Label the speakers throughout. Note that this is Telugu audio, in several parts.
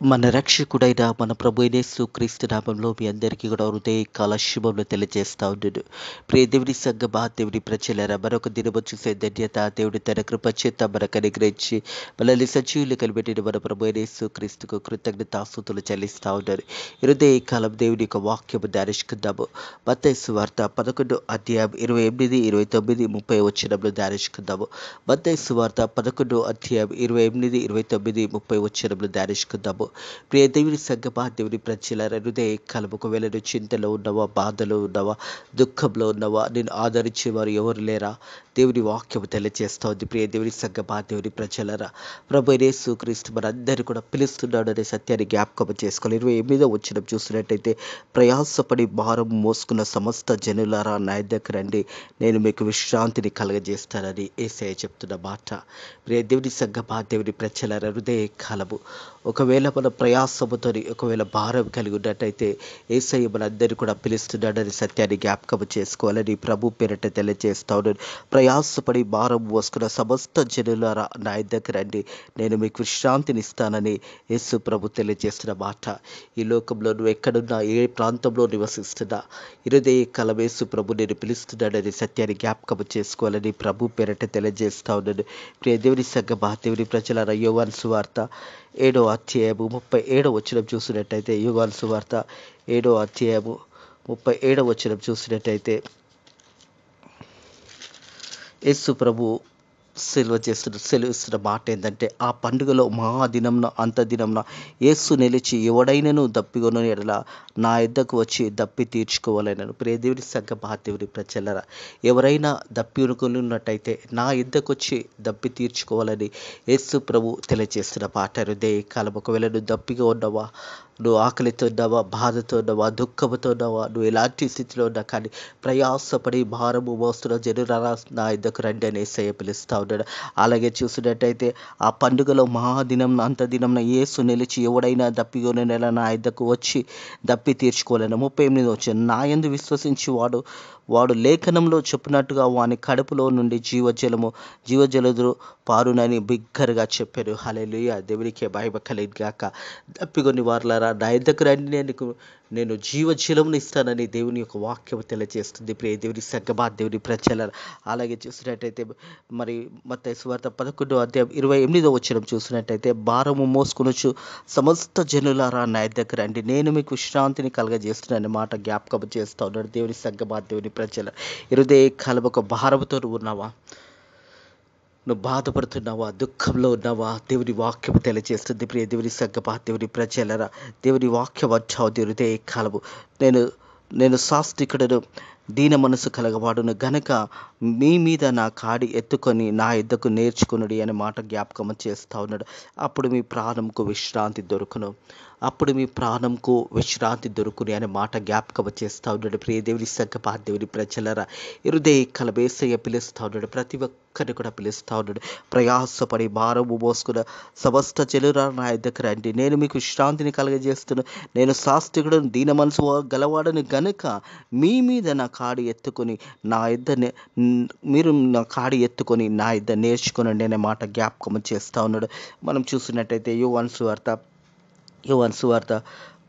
Speaker 1: మన రక్షకుడైన మన ప్రభు అయిన యేసుక్రీస్తు నామంలో మీ అందరికీ కూడా హృదయకాల శుభములు తెలియజేస్తా ఉన్నాడు. ప్రియ దేవుని సంగమా, దేవుని ప్రజలారా, మరొక దినము చూసే ధన్యత దేవుడు తన కృప చేత మనకు అనుగ్రహించి మనల్ని సజీవులు కలిపెట్టిన మన ప్రభు అయిన యేసుక్రీస్తుకు కృతజ్ఞతాస్తుతులు చెల్లిస్తా ఉన్నారు. హృదయ కాలం దేవుని యొక్క వాక్యము ధ్యానించుకుందాము. మత్తయి సువార్త 11 అధ్యాయం 28, 29, 30 వచనంలో ధ్యానించుకుందాము. మత్తయి సువార్త 11 అధ్యాయం 28, 29, 30 వచనంలో ధ్యానించుకుందాము. ప్రియ దేవుని సంగమా, దేవుని ప్రజలారా, హృదయ కాలం ఒకవేళ నువ్వు చింతలో ఉన్నవా, బాధలో ఉన్నవా, దుఃఖంలో ఉన్నవా, నేను ఆదరించేవారు ఎవరు లేరా? దేవుని వాక్యము తెలియజేస్తా ఉంది. ప్రియ దేవుని సంగమా, దేవుని ప్రజలారా, ప్రభు యేసుక్రీస్తు మనందరూ కూడా పిలుస్తున్నాడు అనే సత్యాన్ని జ్ఞాపకం చేసుకోవాలి. 28వ వచనం చూసినట్టయితే, ప్రయాసపడి భారం మోసుకున్న సమస్త జనులారా నా యొద్దకు రండి, నేను మీకు విశ్రాంతిని కలగజేస్తానని యేసయ్య చెప్తున్న మాట. ప్రియ దేవుని సంగమా, దేవుని ప్రజలారా, హృదయ కాలము ఒకవేళ మన ప్రయాసముతో ఒకవేళ భారం కలిగి ఉన్నట్టయితే యేసయ్య మనందరూ కూడా పిలుస్తున్నాడని సత్యాన్ని జ్ఞాపకం చేసుకోవాలని ప్రభు పేరిట తెలియజేస్తా ఉన్నాను. ప్రయాసపడి భారం మోసుకున్న సమస్త జనులారా నా యొద్దకు రండి, నేను మీకు విశ్రాంతిని ఇస్తానని యేసు ప్రభు తెలియజేస్తున్న మాట. ఈ లోకంలో నువ్వు ఎక్కడున్నా, ఏ ప్రాంతంలో నివసిస్తున్నా, హృదయ కాలం యేసు ప్రభు నేను పిలుస్తున్నాడని సత్యాన్ని జ్ఞాపకం చేసుకోవాలని ప్రభు పేరిట తెలియజేస్తా ఉన్నాను. ప్రియ దేవుని సంగమా, దేవుని ప్రజలారా, యోహాను సువార్త 7వ అధ్యాయము 37వ వచనం చూసినట్టయితే, యోహాను సువార్త 7వ అధ్యాయము 37వ వచనం చూసినట్టయితే, యేసు ప్రభు సెలవిస్తున్న మాట ఏంటంటే, ఆ పండుగలో మహాదినంన అంతదినంన యేసు నిలిచి ఎవడైనను దప్పికొను ఎడల నా యొద్దకు వచ్చి దప్పి తీర్చుకోవాలనను. ప్రియ దేవుని సంగమా, దేవుని ప్రజలారా, ఎవరైనా దప్పికొని ఉన్నట్టయితే నా యొద్దకు వచ్చి దప్పి తీర్చుకోవాలని యేసు ప్రభు తెలియజేస్తున్న మాట. హృదయ కాలం ఒకవేళ నువ్వు దప్పిగా ఉన్నవా, నువ్వు ఆకలితో ఉన్నావా, బాధతో ఉన్నావా, దుఃఖంతో ఉన్నావా, నువ్వు ఎలాంటి స్థితిలో ఉన్నా కానీ ప్రయాసపడి భారము మోస్తున్న జనులారా నా యొద్దకు రండి అని యేసయ్య పిలుస్తా ఉన్నాడు. అలాగే చూసినట్టయితే, ఆ పండుగలో మహాదినం అంతదినంన యేసు నిలిచి ఎవడైనా దప్పిగొని నెల నా యొద్దకు వచ్చి దప్పి తీర్చుకోవాలని. 38 వచ్చాను, నా యందు విశ్వసించి వాడు లేఖనంలో చెప్పినట్టుగా వాని కడుపులో నుండి జీవజలదురు పారునని బిగ్గరగా చెప్పారు. హల్లెలూయా, దేవునికే మహిమ కలుగుగాక. దప్పిగొని వారలారా నా యొద్దకు రండి, నేను జీవజలమును ఇస్తానని దేవుని యొక్క వాక్యం తెలియజేస్తుంది. ప్రియ దేవుని సంగమా, దేవుని ప్రజలారా, అలాగే చూసినట్టయితే మరి మత్తయి సువార్త 11వ అధ్యాయం 28వ వచనం చూసినట్టయితే, భారము మోసుకొనొచ్చు సమస్త జనులారా నా యొద్దకు రండి, నేను మీకు విశ్రాంతిని కలగజేస్తున్నాను మాట జ్ఞాపకం చేస్తా ఉన్నాడు. దేవుని సంగమా, దేవుని ప్రజల హృదయ కాలం ఒక భారముతో ఉన్నావా, నువ్వు బాధపడుతున్నావా, దుఃఖంలో ఉన్నావా, దేవుని వాక్యం తెలియజేస్తుంది. ప్రియ దేవుని సంగమా, దేవుని ప్రజలరా, దేవుని వాక్యం వచ్చావు. హృదయ కాలము నేను సాత్వికుడను, దీన మనసు కలగవాడును గనక మీ మీద నా కాడి ఎత్తుకొని నా యొద్దకు నేర్చుకునుడి అనే మాట జ్ఞాపకం చేస్తా ఉన్నాడు. అప్పుడు మీ ప్రాణంకు విశ్రాంతి దొరుకును, అప్పుడు మీ ప్రాణంకు విశ్రాంతి దొరుకుని అనే మాట జ్ఞాపకం చేస్తూ ఉన్నాడు. ప్రియ దేవుని సంగమా, దేవుని ప్రజలరా, హృదయ కాలం యేసయ్య పిలుస్తూ ఉన్నాడు. ప్రతి ఒక్కరిని కూడా పిలుస్తూ ఉన్నాడు. ప్రయాసపడి భారము మోసుకున్న సమస్త జనులారా నా యొద్దకు రండి, నేను మీకు విశ్రాంతిని కలగజేస్తున్నాను. నేను సాత్వికుడను, దీన మనసు గలవాడను గనుక మీ మీద నా కాడి ఎత్తుకొని మీరు నా కాడి ఎత్తుకొని నా యొద్ద నేర్చుకోనండి అనే మాట జ్ఞాపకం చేస్తూ ఉన్నాడు. మనం చూసినట్టయితే యోహాను సువార్త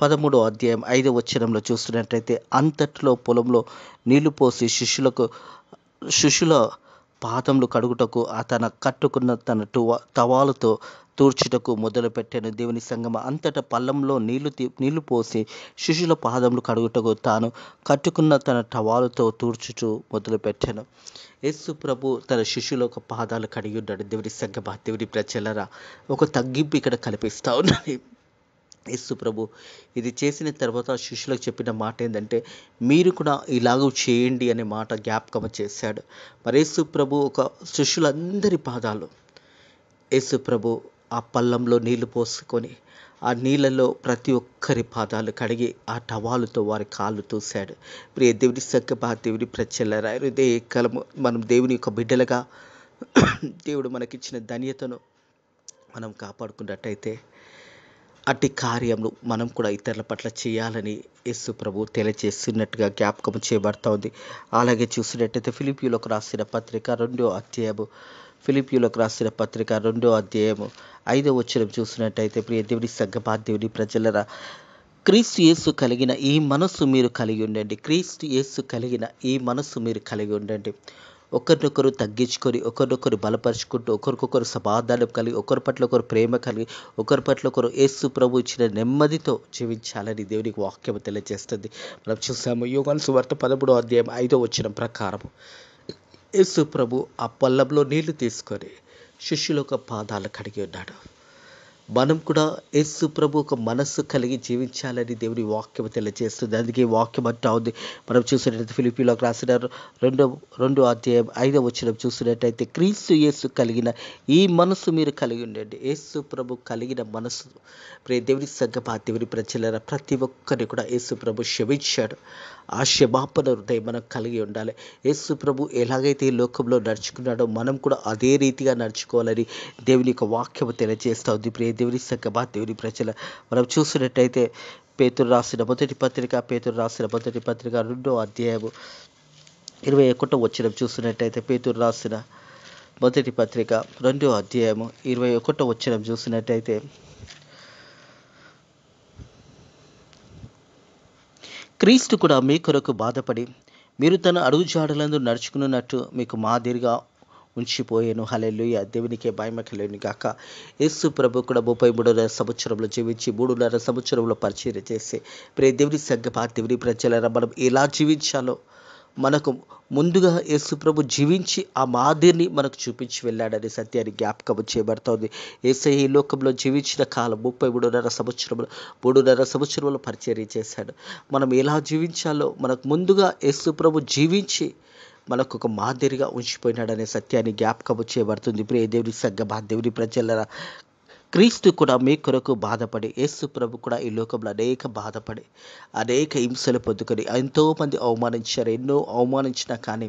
Speaker 1: 13వ అధ్యాయం 5వ వచనంలో చూస్తున్నట్టయితే, అంతట్లో పొలంలో నీళ్లు పోసి శిష్యుల పాదములు కడుగుటకు తన కట్టుకున్న తన తవాలుతో తూర్చుటకు మొదలుపెట్టాను. దేవుని సంగమా, అంతటా పల్లంలో నీళ్లు పోసి శిష్యుల పాదములు కడుగుటకు తాను కట్టుకున్న తన టవాలుతో తూర్చుచు మొదలుపెట్టాను. యేసు ప్రభు తన శిష్యుల ఒక పాదాలు కడిగి ఉన్నాడు. దేవుని సంగమా, దేవుని ప్రజలరా, ఒక తగ్గింపు ఇక్కడ కనిపిస్తూ ఉన్నది. యేసు ప్రభు ఇది చేసిన తర్వాత శిష్యులకు చెప్పిన మాట ఏంటంటే, మీరు కూడా ఇలాగూ చేయండి అనే మాట జ్ఞాపకం చేశాడు. మరి యేసు ప్రభు ఒక శిష్యులందరి పాదాలు, యేసు ప్రభు ఆ పళ్ళంలో నీళ్లు పోసుకొని ఆ నీళ్ళలో ప్రతి ఒక్కరి పాదాలు కడిగి ఆ టవాలుతో వారి కాళ్ళు తూశాడు. ప్రియ దేవుని సంగమా, దేవుని ప్రజలరా, హృదయ కాలము మనం దేవుని యొక్క బిడ్డలుగా దేవుడు మనకిచ్చిన ధన్యతను మనం కాపాడుకున్నట్టయితే అట్టి కార్యములు మనం కూడా ఇతరుల పట్ల చేయాలని యేసు ప్రభు తెలియజేస్తున్నట్టుగా జ్ఞాపకం చేయబడతా ఉంది. అలాగే చూసినట్టయితే ఫిలిప్పీయులకు రాసిన పత్రిక 2వ అధ్యాయము ఫిలిప్పీయులకు రాసిన పత్రిక 2వ అధ్యాయము 5వ వచనం చూసినట్టయితే, ప్రియ దేవుని సంగమా, దేవుని ప్రజలరా, క్రీస్తు యేసు కలిగిన ఈ మనస్సు మీరు కలిగి ఉండండి. క్రీస్తు యేసు కలిగిన ఈ మనస్సు మీరు కలిగి ఉండండి. ఒకరినొకరు తగ్గించుకొని, ఒకరినొకరు బలపరుచుకుంటూ, ఒకరికొకరు సమాధానం కలిగి, ఒకరి పట్ల ఒకరు ప్రేమ కలిగి, ఒకరి పట్ల ఒకరు యేసు ప్రభు ఇచ్చిన నెమ్మదితో జీవించాలని దేవునికి వాక్యం తెలియజేస్తుంది. మనం చూసాము యోహాను సువార్త 13వ అధ్యాయం 5వ వచనం ప్రకారం యేసు ప్రభు ఆ పళ్ళంలో నీళ్లు తీసుకొని శిష్యుల యొక్క పాదాలు కడిగి ఉన్నాడు. మనం కూడా యేసు ప్రభు ఒక మనస్సు కలిగి జీవించాలని దేవుని వాక్యం తెలియజేస్తుంది. అందుకే వాక్యం అంటా ఉంది, మనం చూసినట్లయితే ఫిలిప్పీయులకు రాసిన 2వ అధ్యాయం 5వ వచనం చూసినట్టయితే, క్రీస్తు యేసు కలిగిన ఈ మనస్సు మీరు కలిగి ఉండండి. యేసు ప్రభు కలిగిన మనస్సు, ప్రియ దేవుని సంగమా, దేవుని ప్రజలరా, ప్రతి ఒక్కరిని కూడా యేసు ప్రభు క్షమించాడు. ఆ క్షమాపణ హృదయం మనం కలిగి ఉండాలి. యేసు ప్రభు ఎలాగైతే ఈ లోకంలో నడుచుకున్నాడో మనం కూడా అదే రీతిగా నడుచుకోవాలని దేవుని యొక్క వాక్యం తెలియజేస్తూ ఉంది. ప్రియ దేవుని సంగమా, దేవుని ప్రజల, మనం చూసినట్టయితే పేతురు రాసిన మొదటి పత్రిక 2వ అధ్యాయము 21వ వచనం చూసినట్టయితే, పేతురు రాసిన మొదటి పత్రిక 2వ అధ్యాయము 21వ వచనం చూసినట్టయితే, క్రీస్తు కూడా మీ కొరకు బాధపడి మీరు తన అడుగుజాడలందు నడుచుకున్నట్టు మీకు మాదిరిగా ఉంచిపోయాను. హల్లెలూయా, దేవునికే మహిమ కలుగును గాక. యేసు ప్రభు కూడా 33.5 సంవత్సరంలో జీవించి 3.5 సంవత్సరంలో పరిచర్య చేసి, ప్రియ దేవుని సంగమా, దేవుని ప్రజలరా, మనం ఎలా జీవించాలో మనకు ముందుగా యేసు ప్రభు జీవించి ఆ మాదిరిని మనకు చూపించి వెళ్ళాడనే సత్యాన్ని జ్ఞాపకం చేయబడుతోంది. యేసయ్య ఈ లోకంలో జీవించిన కాలం 3.5 సంవత్సరంలో పరిచర్య చేశాడు. మనం ఎలా జీవించాలో మనకు ముందుగా యేసు ప్రభు జీవించి మనకు ఒక మాదిరిగా ఉంచిపోయినాడనే సత్యాన్ని జ్ఞాపకం చేయబడుతుంది. ప్రియ దేవుని సంగమా, దేవుని ప్రజలరా, క్రీస్తు కూడా మీ కొరకు బాధపడి, యేసు ప్రభు కూడా ఈ లోకంలో బాధపడి అనేక హింసలు పొందుకొని ఎంతోమంది అవమానించారు. ఎన్నో అవమానించినా కానీ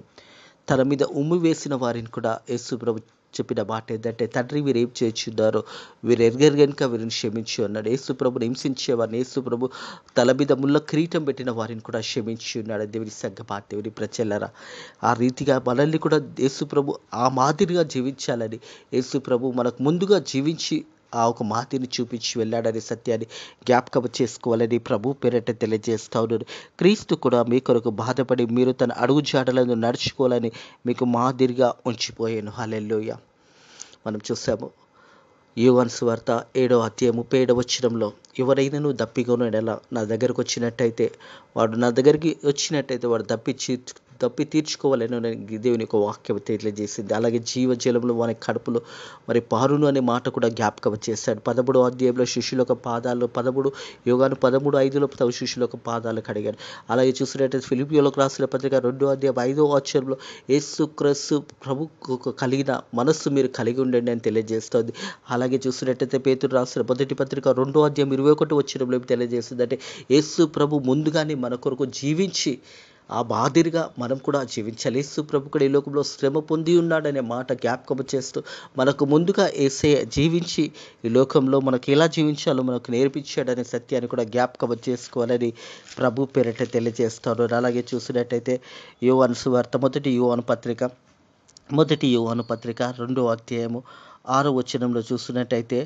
Speaker 1: తన మీద ఉమ్మి వేసిన వారిని కూడా యేసు ప్రభు చెప్పిన మాట ఏంటంటే, తండ్రి వీరు ఏం చేయుచున్నారో వీరు ఎరగరు గనుక వీరిని క్షమించు అన్నాడు. యేసు ప్రభుని హింసించేవారిని, యేసు ప్రభు తల మీద ముళ్ళ కిరీటం పెట్టిన వారిని కూడా క్షమించి ఉన్నాడు. దేవుని సంగమా, దేవుని ప్రజలరా, ఆ రీతిగా మనల్ని కూడా యేసు ప్రభు ఆ మాదిరిగా జీవించాలని యేసు ప్రభు మనకు ముందుగా జీవించి ఆ ఒక మాదిరిని చూపించి వెళ్ళాడనే సత్యాన్ని జ్ఞాపకం చేసుకోవాలని ప్రభు పేరట తెలియజేస్తా ఉన్నాడు. క్రీస్తు కూడా మీ కొరకు బాధపడి మీరు తన అడుగుజాడలను నడుచుకోవాలని మీకు మాదిరిగా ఉంచిపోయాను. హల్లెలూయా. మనం చూసాము యోహాను సువార్త 7వ అధ్యాయం 37వ వచనంలో, ఎవరైనాను దప్పిగొను ఎడల నా దగ్గరకు వచ్చినట్టయితే వాడు దప్పి తీర్చుకోవాలని దేవుని యొక్క వాక్యం తెలియజేసింది. అలాగే జీవజలంలో వాని కడుపులో మరి పారును అనే మాట కూడా జ్ఞాపకం చేశాడు. 13వ అధ్యాయంలో శిష్యుల యొక్క పాదాలు యోహాను 13:5లో శిష్యుల యొక్క పాదాలు కడిగాడు. అలాగే చూసినట్టయితే ఫిలిప్పీయులకు రాసిన పత్రిక 2వ అధ్యాయం 5వ వచనంలో యేసుక్రీస్తు ప్రభు కలిగిన మనస్సు మీరు కలిగి ఉండండి అని తెలియజేస్తుంది. అలాగే చూసినట్టయితే పేతురు రాసిన మొదటి పత్రిక 2వ అధ్యాయం 21వ వచనంలో తెలియజేస్తుంది. అంటే యేసు ప్రభు ముందుగానే మన కొరకు జీవించి ఆ మాదిరిగా మనం కూడా జీవించాలి. యేసు ప్రభు కూడా ఈ లోకంలో శ్రమ పొంది ఉన్నాడనే మాట జ్ఞాపకం చేస్తూ మనకు ముందుగా యేసయ్య జీవించి ఈ లోకంలో మనకు ఎలా జీవించాలో మనకు నేర్పించాడనే సత్యాన్ని కూడా జ్ఞాపకం చేసుకోవాలని ప్రభు పేరిట తెలియజేస్తాను. అలాగే చూసినట్టయితే యోహాను సువార్త మొదటి యోహాను పత్రిక 2వ అధ్యాయము 6వ వచనంలో చూసినట్టయితే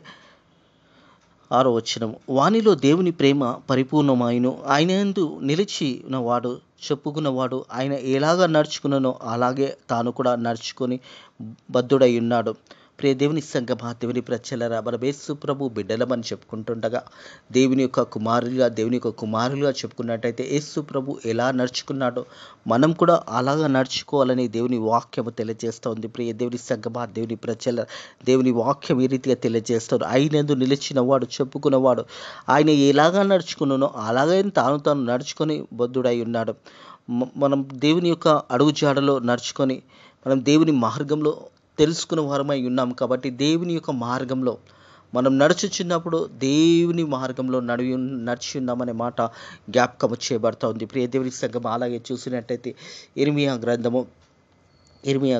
Speaker 1: 6వ వచనం, వానిలో దేవుని ప్రేమ పరిపూర్ణమాయను, ఆయన యందు నిలిచినవాడు చెప్పుకున్నవాడు ఆయన ఎలాగ నడుచుకున్నానో అలాగే తాను కూడా నడుచుకొని బద్ధుడై ఉన్నాడు. ప్రియ దేవుని సంగమా, దేవుని ప్రజలరా, మన యేసు ప్రభు బిడ్డలమని చెప్పుకుంటుండగా దేవుని యొక్క కుమారులుగా చెప్పుకున్నట్టయితే యేసు ప్రభు ఎలా నడుచుకున్నాడో మనం కూడా అలాగా నడుచుకోవాలని దేవుని వాక్యము తెలియజేస్తుంది. ప్రియ దేవుని సంగమా, దేవుని ప్రజల, దేవుని వాక్యం ఈ రీతిగా తెలియజేస్తారు. ఆయనందు నిలిచిన వాడు చెప్పుకున్నవాడు ఆయన ఎలాగా నడుచుకున్నానో అలాగే తాను నడుచుకొని బద్ధుడై ఉన్నాడు. మనం దేవుని యొక్క అడుగుజాడలో నడుచుకొని మనం దేవుని మార్గంలో తెలుసుకున్న వారమై ఉన్నాం. కాబట్టి దేవుని యొక్క మార్గంలో మనం నడుచుచున్నప్పుడు దేవుని మార్గంలో నడిచి ఉన్నామనే మాట జ్ఞాపకం చేయబడతా ఉంది. ప్రియ దేవుని సంగమా, అలాగే చూసినట్టయితే ఇర్మియా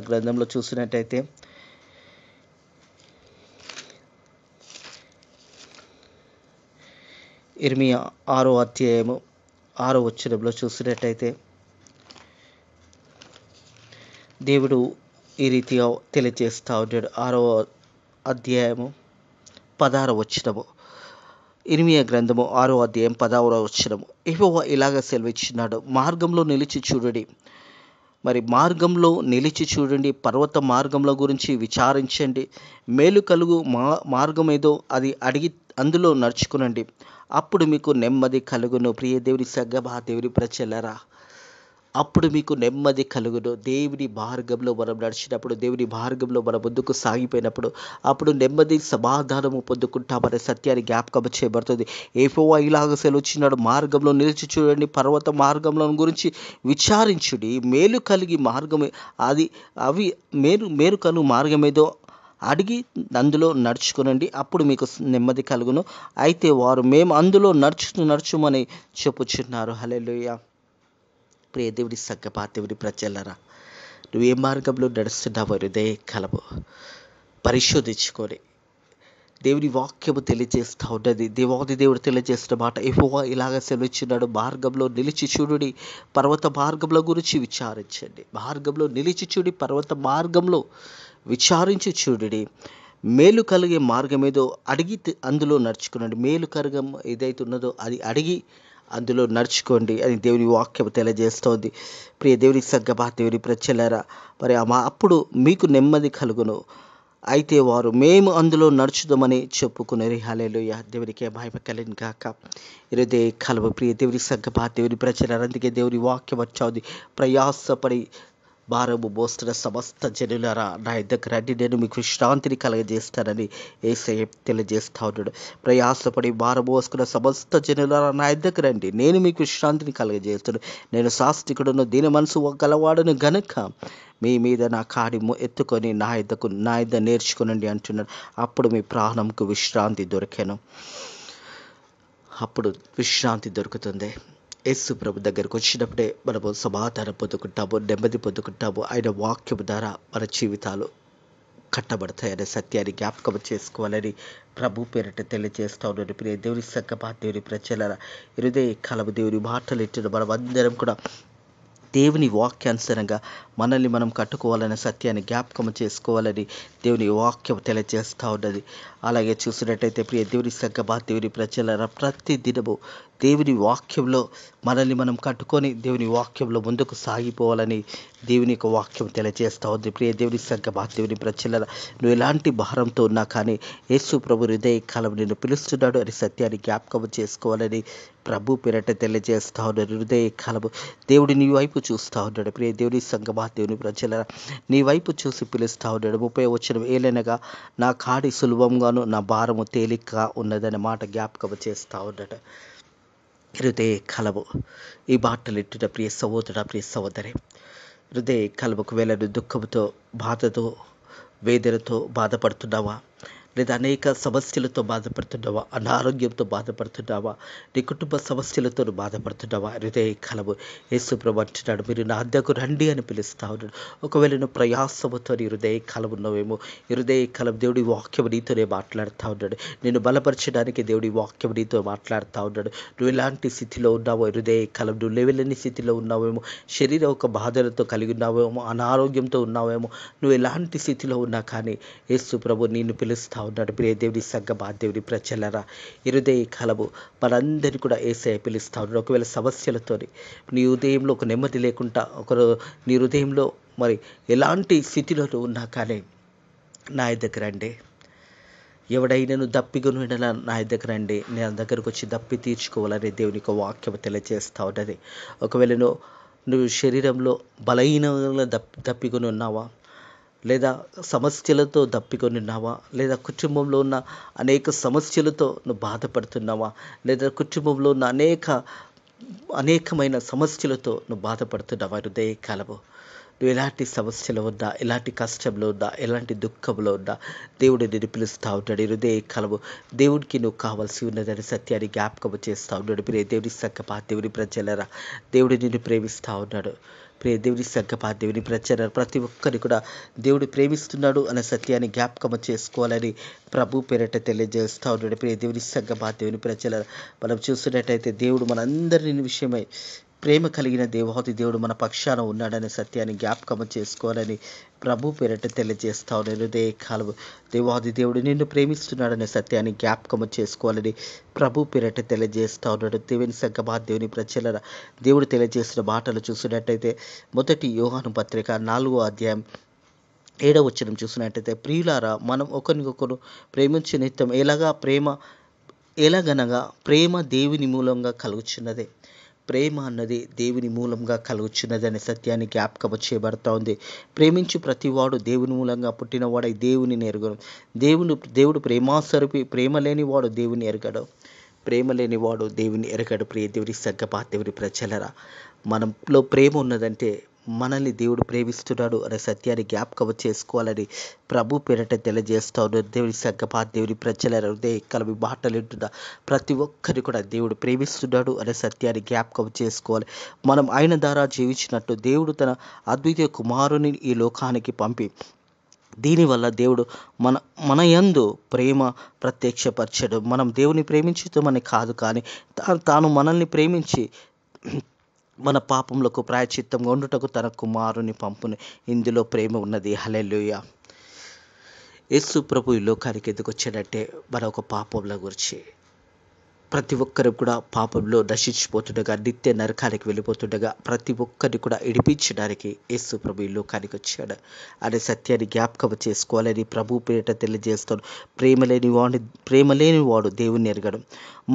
Speaker 1: గ్రంథంలో చూసినట్టయితే ఇర్మియా 6వ అధ్యాయము 6వ వచనంలో చూసినట్టయితే దేవుడు ఈ రీతిగా తెలియజేస్తా ఉన్నాడు. 6వ అధ్యాయము 16వ వచనము, ఇర్మీయా గ్రంథము 6వ అధ్యాయం 16వ వచనము. యెహోవా ఇలాగ సెలవిచ్చినాడు, మార్గంలో నిలిచి చూడుడి. మరి మార్గంలో నిలిచి చూడండి, పర్వత మార్గంలో గురించి విచారించండి. మేలు కలుగు మార్గం ఏదో అది అడిగి అందులో నడుచుకునండి, అప్పుడు మీకు నెమ్మది కలుగును. ప్రియ దేవుని సంగమా, దేవుని ప్రజలారా, అప్పుడు మీకు నెమ్మది కలుగును. దేవుని మార్గంలో మనం నడిచినప్పుడు, దేవుని మార్గంలో మనం ముందుకు సాగిపోయినప్పుడు అప్పుడు నెమ్మది సమాధానము పొందుకుంటామనే సత్యాన్ని జ్ఞాపకం చేయబడుతుంది. యెహోవా ఇలాగ సెలవిచ్చినాడు, మార్గంలో నిలిచి చూడండి, పర్వత మార్గంలో గురించి విచారించుడి. మేలు కలిగి మార్గమే అది అవి మేలు కను మార్గమేదో అడిగి అందులో నడుచుకునండి, అప్పుడు మీకు నెమ్మది కలుగును. అయితే వారు మేము అందులో నడుచుమని చెప్పుచున్నారు. హల్లెలూయా. ప్రియ దేవుడి సంగమా, దేవుడి ప్రజలారా, నువ్వు ఏ మార్గంలో నడుస్తున్నావో హృదయ కలము పరిశోధించుకొని దేవుని వాక్యము తెలియజేస్తూ ఉన్నది. దేవాది దేవుడు తెలియజేస్తున్న మాట, యెహోవా ఇలాగ సెలవిచ్చినాడు, మార్గంలో నిలిచి చూడుడి, పర్వత మార్గంలో గురించి విచారించండి. మార్గంలో నిలిచి చూడి, పర్వత మార్గంలో విచారించి చూడుడి. మేలు కలిగే మార్గం ఏదో అడిగి అందులో నడుచుకునండి. మేలు కరగం ఏదైతే ఉన్నదో అది అడిగి అందులో నడుచుకోండి అని దేవుని వాక్యం తెలియజేస్తోంది. ప్రియ దేవుని సంగమా, దేవుని ప్రజలారా, మరి అప్పుడు మీకు నెమ్మది కలుగును. అయితే వారు మేము అందులో నడుచుదామని చెప్పుకునేది. హల్లెలూయా. దేవునికి మహిమ కలుగును గాక. ఈరోజే కలువ ప్రియ దేవుని సంగమా, దేవుని ప్రజలారా, అందుకే దేవుని వాక్యం వచ్చాది, ప్రయాసపడి భారము మోస్తున్న సమస్త జనులారా నా యొద్దకు రండి, నేను మీకు విశ్రాంతిని కలగజేస్తానని యేసయ్య తెలియజేస్తా ఉన్నాడు. ప్రయాసపడి భారం మోసుకున్న సమస్త జనులారా నా యొద్దకు రండి, నేను మీకు విశ్రాంతిని కలగజేస్తాను. నేను శాస్త్రికుడును, దీని మనసు గలవాడును గనుక మీ మీద నా కాడి ఎత్తుకొని నా యొద్ద నేర్చుకునండి అంటున్నాడు. అప్పుడు మీ ప్రాణంకు విశ్రాంతి దొరికాను. అప్పుడు విశ్రాంతి దొరుకుతుంది. యేసు ప్రభు దగ్గరకు వచ్చినప్పుడే మనము సమాధానం పొందుకుంటాము, నెమ్మది పొందుకుంటాము. ఆయన వాక్యం ద్వారా మన జీవితాలు కట్టబడతాయనే సత్యాన్ని జ్ఞాపకం చేసుకోవాలని ప్రభు పేరిట తెలియజేస్తా ఉన్నాడు. ప్రియ దేవుని సంగమా, దేవుని ప్రజలారా, హృదయ కలము దేవుని మాటలు ఇచ్చిన మనం అందరం కూడా దేవుని వాక్యానుసారంగా మనల్ని మనం కట్టుకోవాలనే సత్యాన్ని జ్ఞాపకం చేసుకోవాలని దేవుని వాక్యం తెలియజేస్తూ ఉన్నది. అలాగే చూసినట్టయితే ప్రియ దేవుని సంగమా, దేవుని ప్రజలారా, ప్రతి దినము దేవుని వాక్యంలో మనల్ని మనం కట్టుకొని దేవుని వాక్యంలో ముందుకు సాగిపోవాలని దేవుని యొక్క వాక్యం తెలియజేస్తూ ఉంది. ప్రియ దేవుని సంగమా, దేవుని ప్రజలారా, నువ్వు ఎలాంటి భారంతో ఉన్నా కానీ యేసు ప్రభు హృదయ కాలం నిన్ను పిలుస్తున్నాడు అని సత్యాన్ని జ్ఞాపకం చేసుకోవాలని ప్రభు పేరట తెలియజేస్తూ ఉన్నాడు. హృదయ కాలము దేవుడు నీ వైపు చూస్తూ ఉన్నాడు. ప్రియ దేవుని సంగమా, దేవుని ప్రజలారా, నీ వైపు చూసి పిలుస్తూ ఉన్నాడు. 30వ వచనం, ఏలనగా నా కాడి సులభంగాను నా భారము తేలికగా ఉన్నదనే మాట జ్ఞాపకం చేస్తూ ఉన్నాడు. హృదయ కలము ఈ మాటలు ఇట్టిన ప్రియ సహోదర, ప్రియ సహోదరి, హృదయ కలముకు వెళ్ళను దుఃఖంతో, బాధతో, వేదనతో బాధపడుతున్నావా? లేదా అనేక సమస్యలతో బాధపడుతున్నావా? అనారోగ్యంతో బాధపడుతున్నావా? నీ కుటుంబ సమస్యలతో బాధపడుతున్నావా? హృదయ కలము యేసు ప్రభు అంటున్నాడు, మీరు నా వద్దకు రండి అని పిలుస్తా ఉన్నాడు. ఒకవేళ నువ్వు ప్రయాసముతో నీ హృదయ కలం ఉన్నావేమో, హృదయ కలం దేవుడి వాక్యం నీతోనే మాట్లాడుతూ ఉన్నాడు. నిన్ను బలపరచడానికి దేవుడి వాక్యం నీతో మాట్లాడుతూ ఉన్నాడు. నువ్వు ఎలాంటి స్థితిలో ఉన్నావో, హృదయ కలం నువ్వు లేవలేని స్థితిలో ఉన్నావేమో, శరీరం ఒక బాధలతో కలిగి ఉన్నావేమో, అనారోగ్యంతో ఉన్నావేమో, నువ్వు ఎలాంటి స్థితిలో ఉన్నా కానీ యేసు ప్రభు నిన్ను పిలుస్తా ఉన్నాడు. ప్రియ దేవుని సంగమా, దేవుని ప్రజలారా, హృదయ కలము మనందరినీ కూడా యేసయ్య పిలుస్తా ఉన్నాడు. ఒకవేళ సమస్యలతోని నీ హృదయంలో ఒక నెమ్మది లేకుండా, నీ హృదయంలో మరి ఎలాంటి స్థితిలో ఉన్నా కానీ నా దగ్గర రండి. ఎవడైనాను దప్పిగొని నా దగ్గర రండి, నేను దగ్గరకు వచ్చి దప్పి తీర్చుకోవాలని దేవుని యొక్క వాక్యం తెలియజేస్తూ ఉన్నది. ఒకవేళ నువ్వు శరీరంలో బలహీనంగా దప్పికొని ఉన్నావా, లేదా సమస్యలతో దప్పికొని ఉన్నావా, లేదా కుటుంబంలో ఉన్న అనేక సమస్యలతో నువ్వు బాధపడుతున్నావా, లేదా కుటుంబంలో ఉన్న అనేకమైన సమస్యలతో నువ్వు బాధపడుతున్నావా? హృదయ కాలము నువ్వు ఎలాంటి సమస్యలో ఉన్నా, ఎలాంటి కష్టంలో ఉన్నా, ఎలాంటి దుఃఖంలో ఉన్నా దేవుడు నిన్ను పిలుస్తూ ఉంటాడు. హృదయ కాలము దేవుడికి నువ్వు కావాల్సి ఉన్నదని సత్యాన్ని జ్ఞాపకం చేస్తూ ఉన్నాడు. ప్రియ దేవుని సంగమా, దేవుని ప్రజలారా, దేవుడు నిన్ను ప్రేమిస్తూ ఉన్నాడు. ప్రియ దేవుని సంగమా, దేవుని ప్రజలారా, ప్రతి ఒక్కరిని కూడా దేవుడు ప్రేమిస్తున్నాడు అనే సత్యాన్ని జ్ఞాపకం చేసుకోవాలని ప్రభు పేరట తెలియజేస్తూ ఉన్నాడు. ప్రియ దేవుని సంగమా, దేవుని ప్రజలారా, మనం చూస్తున్నట్టయితే దేవుడు మనందరిని విషయమై ప్రేమ కలిగిన దేవాది దేవుడు మన పక్షాన ఉన్నాడనే సత్యాన్ని జ్ఞాపకం చేసుకోవాలని ప్రభు పేరట తెలియజేస్తావు. నేను కాలము దేవాది దేవుడు నిన్ను ప్రేమిస్తున్నాడనే సత్యాన్ని జ్ఞాపకము చేసుకోవాలని ప్రభు పేరట తెలియజేస్తా ఉన్నాడు. దేవుని సంగమా, దేవుని ప్రజల దేవుడు తెలియజేసిన మాటలు చూసినట్టయితే మొదటి యోహాను పత్రిక 4వ అధ్యాయం 7వ వచనం చూసినట్టయితే, ప్రియులారా మనం ఒకరినొకరు ప్రేమించు నిత్యం ఎలాగనగా ప్రేమ దేవుని మూలంగా కలుగుచున్నదే. ప్రేమ అన్నది దేవుని మూలంగా కలుగుచున్నది అనే సత్యాన్ని జ్ఞాపకం చేయబడతా ఉంది. ప్రేమించు ప్రతివాడు దేవుని మూలంగా పుట్టినవాడై దేవుని ఎరుగడు. దేవుడు ప్రేమాస్వరూపి. ప్రేమ లేనివాడు దేవుని ఎరగడు. ప్రేమ లేనివాడు దేవుని ఎరగడు. ప్రియ దేవుని సంగమా, దేవుని ప్రజలరా, మనలో ప్రేమ ఉన్నదంటే మనల్ని దేవుడు ప్రేమిస్తున్నాడు అనే సత్యాన్ని జ్ఞాపకం చేసుకోవాలని ప్రభు పేరట తెలియజేస్తా ఉన్నారు. దేవుని సంగమా, దేవుని ప్రజల హృదయ కలవి మాటలు వింటున్న ప్రతి ఒక్కరిని కూడా దేవుడు ప్రేమిస్తున్నాడు అనే సత్యాన్ని జ్ఞాపకం చేసుకోవాలి. మనం ఆయన ద్వారా జీవించినట్టు దేవుడు తన అద్వితీయ కుమారుని ఈ లోకానికి పంపి దీనివల్ల దేవుడు మన యందు ప్రేమ ప్రత్యక్షపరచడు. మనం దేవుని ప్రేమించుతామని కాదు, కానీ తాను మనల్ని ప్రేమించి మన పాపములకు ప్రాయశ్చిత్తంగా ఉండుటకు తన కుమారుని పంపును. ఇందులో ప్రేమ ఉన్నది. హల్లెలూయా. యేసు ప్రభు ఈ లోకానికి ఎందుకు వచ్చాడంటే మన ఒక పాపంల గురించి, ప్రతి ఒక్కరు కూడా పాపంలో నశించిపోతుండగా, నిత్య నరకానికి వెళ్ళిపోతుండగా ప్రతి ఒక్కరిని కూడా ఇడిపించడానికి యేసు ప్రభు ఈ లోకానికి వచ్చాడు అనే సత్యాన్ని జ్ఞాపకం చేసుకోవాలని ప్రభు పేరిట తెలియజేస్తాడు. ప్రేమ లేనివాడు దేవుని ఎరగడు.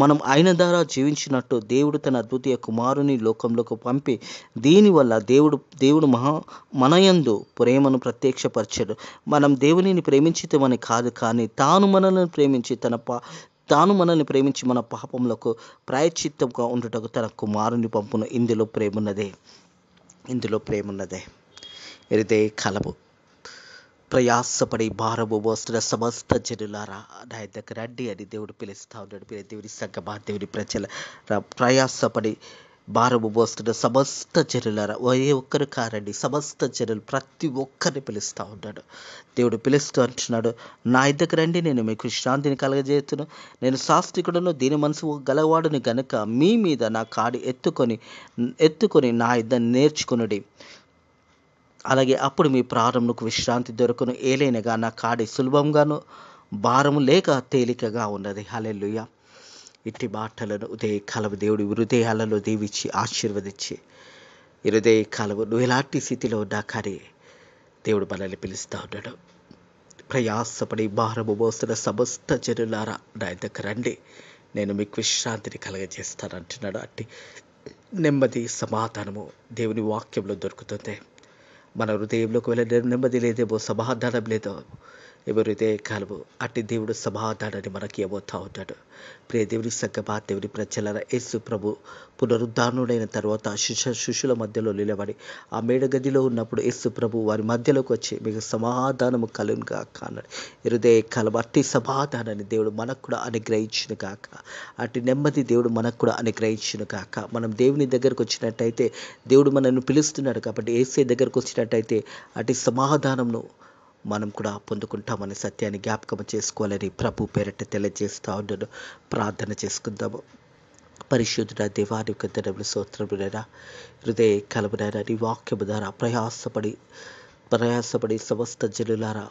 Speaker 1: మనం ఆయన ద్వారా జీవించినట్టు దేవుడు తన అద్వితీయ కుమారుని లోకంలోకి పంపి దీనివల్ల దేవుడు మనయందు ప్రేమను ప్రత్యక్షపరచాడు. మనం దేవునిని ప్రేమించితమని కాదు, కానీ తాను మనల్ని ప్రేమించి మన పాపములకు ప్రాయశ్చిత్తంగా ఉండుటకు తన కుమారుని పంపును. ఇందులో ప్రేమున్నదే. ఇదే కలము ప్రయాసపడి భారము మోస్తున్న సమస్త జనులారా నా దగ్గర రండి అని దేవుడు పిలుస్తా ఉన్నాడు. దేవుని సంగమా, దేవుని ప్రజల ప్రయాసపడి భారము మోస్తున్న సమస్త జనులారా, ఏ ఒక్కరు కారండి, సమస్త జనులు ప్రతి ఒక్కరిని పిలుస్తూ ఉన్నాడు. దేవుడు పిలుస్తూ అంటున్నాడు, నా ఇద్దరికి రండి, నేను మీకు విశ్రాంతిని కలగజేతును. నేను శాస్త్రికుడును దీని మనసు గలవాడుని గనుక మీ మీద నా కాడి ఎత్తుకొని నా ఇద్దరిని నేర్చుకునుడి. అలాగే అప్పుడు మీ ప్రారంభకు విశ్రాంతి దొరకను. ఏలైనగా నా కాడి సులభంగాను భారము లేక తేలికగా ఉన్నది. హల్లెలూయా. ఇట్టి మాటలను ఉదయ కాలము దేవుడి హృదయాలలో దీవించి ఆశీర్వదించి, ఈ హృదయ కాలము నువ్వు ఎలాంటి స్థితిలో ఉన్నా కానీ దేవుడు మనల్ని పిలుస్తూ ఉన్నాడు. ప్రయాసపడి భారము మోస్తున్న సమస్త జనులారా నా దగ్గర రండి, నేను మీకు విశ్రాంతిని కలగజేస్తాను అంటున్నాడు. అట్టి నెమ్మది సమాధానము దేవుని వాక్యంలో దొరుకుతుంది. మన హృదయంలోకి వెళ్ళే నెమ్మది లేదేమో, సమాధానం లేదో ఎవరు ఇదే కాలము అట్టి దేవుడు సమాధానాన్ని మనకి ఇవ్వబోతా ఉంటాడు. ప్రియ దేవుని సంగమా, దేవుని ప్రజలారా, యేసు ప్రభు పునరుద్ధానుడైన తర్వాత శిష్యుల మధ్యలో నిలబడి ఆ మేడగదిలో ఉన్నప్పుడు యేసు ప్రభు వారి మధ్యలోకి వచ్చి మీకు సమాధానము కలుగును గాక అన్నాడు. హృదయ కాలం అట్టి సమాధానాన్ని దేవుడు మనకు కూడా అనుగ్రహించును గాక. అట్టి నెమ్మది దేవుడు మనకు కూడా అనుగ్రహించును గాక. మనం దేవుని దగ్గరకు వచ్చినట్టయితే దేవుడు మనల్ని పిలుస్తున్నాడు కాబట్టి యేసే దగ్గరకు వచ్చినట్టయితే అట్టి సమాధానంను మనం కూడా పొందుకుంటామనే సత్యాన్ని జ్ఞాపకం చేసుకోవాలని ప్రభు పేరట తెలియజేస్తూ ఉన్నాను. ప్రార్థన చేసుకుందాము. పరిశుద్ధుడ దేవాని యొక్క స్తోత్రములైనా హృదయ కలమునైనా నీ వాక్యము ద్వారా ప్రయాసపడి సమస్త జనులారా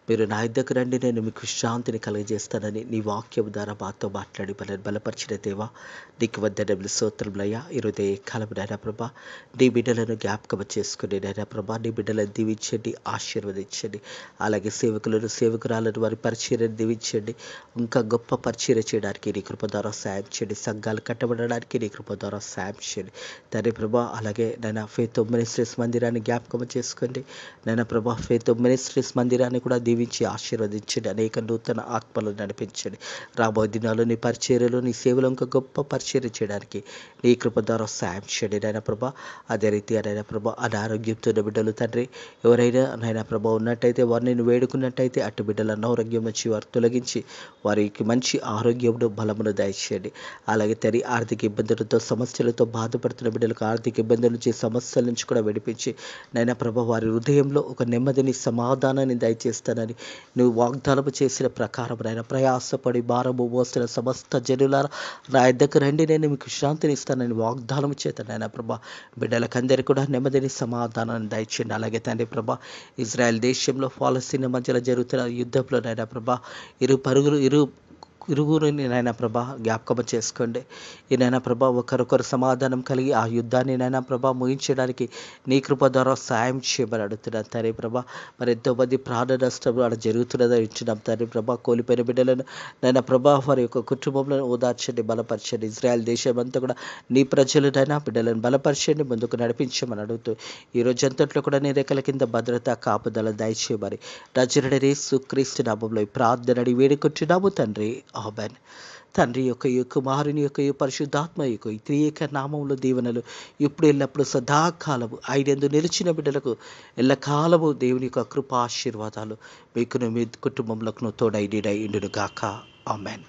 Speaker 1: మీరు నా దగ్గరకు రండి, నేను మీకు విశ్రాంతిని కలుగజేస్తానని నీ వాక్యం ద్వారా మాతో మాట్లాడి మనల్ని బలపరిచిన దేవా నీకు వందనములు స్తోత్రములయ్యా. ఈ హృదయ కాలము నాయనా ప్రభా నీ బిడ్డలను జ్ఞాపకం చేసుకుని నాయనా ప్రభా నీ బిడ్డలను దీవించండి, ఆశీర్వదించండి. అలాగే సేవకురాలను వారి పరిచర్యను దీవించండి. ఇంకా గొప్ప పరిచర్య చేయడానికి నీ కృప ద్వారా సాయం చేయండి. సంఘాలు కట్టబడడానికి నీ కృప ద్వారా సాయం చేయండి తండ్రి ప్రభా. అలాగే నాయనా ఫెయిత్ ఆఫ్ మినిస్ట్రీస్ మందిరాన్ని జ్ఞాపకం చేసుకోండి నాయనా ప్రభా. ఫెయిత్ ఆఫ్ మినిస్ట్రీస్ మందిరాన్ని కూడా దీవించి ఆశీర్వదించండి. అనేక నూతన ఆత్మలను నడిపించండి. రాబోయే దినాల్లో నీ పరిచర్యలు నీ సేవలు ఇంకా గొప్ప పరిచర్య చేయడానికి నీ కృప ద్వారా సాయం చేయండి నాయనా ప్రభా. అదే రీతిగా నాయనా ప్రభా అనారోగ్యంతో బిడ్డలు తండ్రి ఎవరైనా నాయనా ప్రభా ఉన్నట్టయితే వారిని వేడుకున్నట్టయితే అటు బిడ్డల అనారోగ్యం వచ్చి వారు తొలగించి వారికి మంచి ఆరోగ్యమును బలమును దయచేయండి. అలాగే తరి ఆర్థిక ఇబ్బందులతో సమస్యలతో బాధపడుతున్న బిడ్డలకు ఆర్థిక ఇబ్బందుల నుంచి సమస్యల నుంచి కూడా విడిపించి నాయనా ప్రభా వారి హృదయంలో ఒక నెమ్మదిని సమాధానాన్ని దయచేస్తానని ఇచ్చుదునని నువ్వు వాగ్దానము చేసిన ప్రకారం నాయన ప్రయాసపడి భారము మోసిన సమస్త జనులారా నా యొద్దకు రండి, నేను మీకు శాంతిని ఇస్తానని వాగ్దానం చేత నాయన ప్రభా బిడ్డలకందరికీ కూడా నెమ్మదిని సమాధానాన్ని దయచేయండి. అలాగే తండ్రి ప్రభా ఇజ్రాయెల్ దేశంలో పాలస్తీనా మధ్యలో జరుగుతున్న యుద్ధంలో నాయన ప్రభా ఇరుగురిని నాయన ప్రభా జ్ఞాపకం చేసుకోండి. ఈ నాయన ప్రభా ఒకరొకరు సమాధానం కలిగి ఆ యుద్ధాన్ని నాయన ప్రభా ముగించడానికి నీ కృప ద్వారా సాయం చేయమని అడుగుతున్నాను తండ్రి ప్రభా. మరి ఎంతోమంది ప్రాణ నష్టం అక్కడ జరుగుతున్నదని ఇచ్చినాం తండ్రి ప్రభా. కోల్పోయిన బిడ్డలను నాయన ప్రభా వారి యొక్క కుటుంబంలో ఓదార్చండి, బలపరచండి. ఇజ్రాయెల్ దేశం అంతా కూడా నీ ప్రజలనైనా బిడ్డలను బలపరచండి, ముందుకు నడిపించమని అడుగుతూ ఈ రోజు అంతట్లో కూడా నీ రెక్కల కింద భద్రత కాపుదల దయచేయమని నజరేయుడైన యేసుక్రీస్తు నామములో ఈ ప్రార్థన అడిగి వేడుకొంచున్నాము తండ్రి, ఆమేన్. తండ్రి యొక్క ఈ కుమారుని యొక్క ఈ పరిశుద్ధాత్మ యొక్క ఈ త్రియేక నామంలో దీవెనలు ఇప్పుడు ఎల్లప్పుడు సదాకాలము ఆయనందు నిలిచిన బిడ్డలకు ఎల్లకాలము దేవుని యొక్క కృపాశీర్వాదాలు మీకును మీ కుటుంబంలోకి తోడై ఇండును గాక. ఆమేన్.